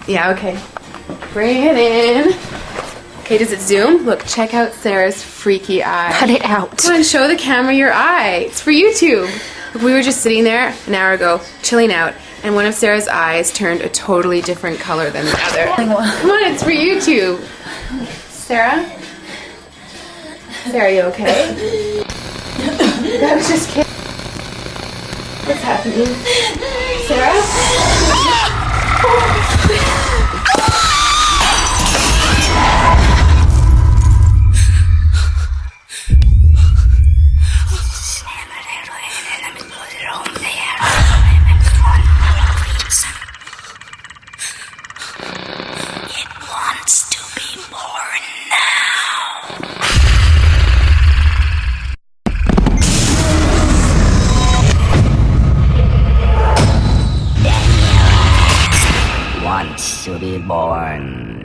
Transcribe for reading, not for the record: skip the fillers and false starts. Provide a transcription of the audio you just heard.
Yeah, okay. Bring it in. Okay, does it zoom? Look, check out Sarah's freaky eye. Cut it out. Come on, show the camera your eye. It's for YouTube. Look, we were just sitting there an hour ago, chilling out, and one of Sarah's eyes turned a totally different color than the other. Come on, it's for YouTube. Sarah? Sarah, you okay? That was just kidding. What's happening? Sarah? Wants to be born now. Daniel wants to be born